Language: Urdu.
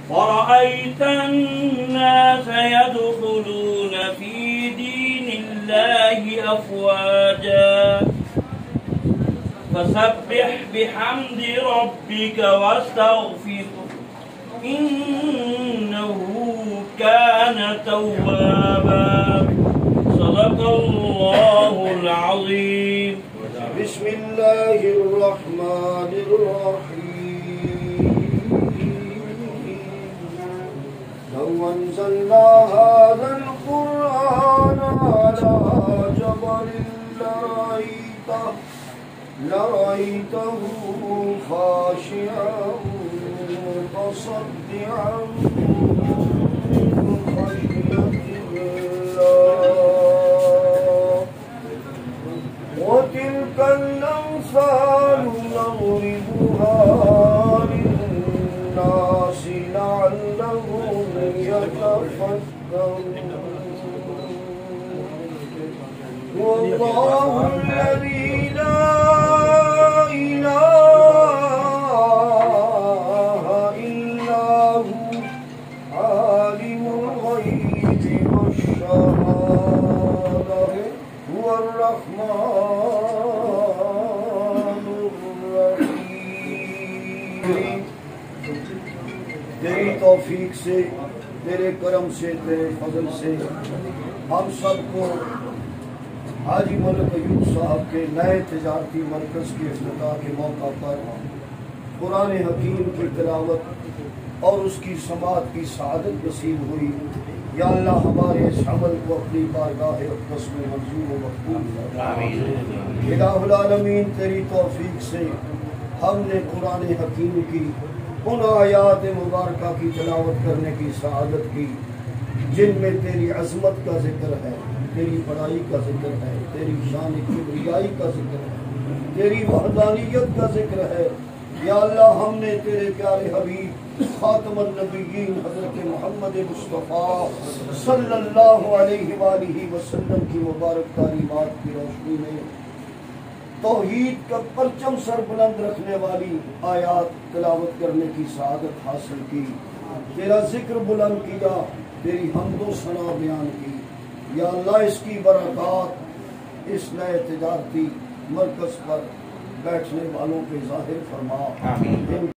ورأيت الناس يدخلون في دين الله أفواجا فسبح بحمد ربك واستغفره إنه كان توابا صدق الله العظيم. بسم الله الرحمن الرحيم. لو أنزلنا هذا القرآن على جبل لرأيته خاشعا متصدعا من خشية الله وتلك الأمثال نضربها للناس لعلهم يتفكرون. والله الذي لا إله إلا هو عالم الغيب والشهادة هو الرحمن الرحيم. تیری توفیق سے، تیرے کرم سے، تیرے فضل سے ہم سب کو حاجی ملک ایوب صاحب کے نئے تجارتی مرکز کے افتتاح کے موقع پر قرآن حکیم کی تلاوت اور اس کی سماعت کی سعادت نصیب ہوئی. یا اللہ ہمارے اس عمل کو اپنی بارگاہ اقدس میں منظور و مقبول فرما. الہ العالمین تیری توفیق سے ہم نے قرآن حکیم کی ان آیات مبارکہ کی تلاوت کرنے کی سعادت کی جن میں تیری عظمت کا ذکر ہے، تیری بڑائی کا ذکر ہے، تیری شان کبریائی کا ذکر ہے، تیری وحدانیت کا ذکر ہے. یا اللہ ہم نے تیرے پیارے حبیب خاتم النبیین حضرت محمد مصطفیٰ صلی اللہ علیہ وآلہ وسلم کی مبارک تعلیمات کی روشنی میں توحید کا پرچم سر بلند رکھنے والی آیات تلاوت کرنے کی سعادت حاصل کی، تیرا ذکر بلند کیا، تیری حمد و ثنا بیان کی. یا اللہ اس کی برکات اس نئے تجارتی مرکز پر بیٹھنے والوں پہ ظاہر فرما.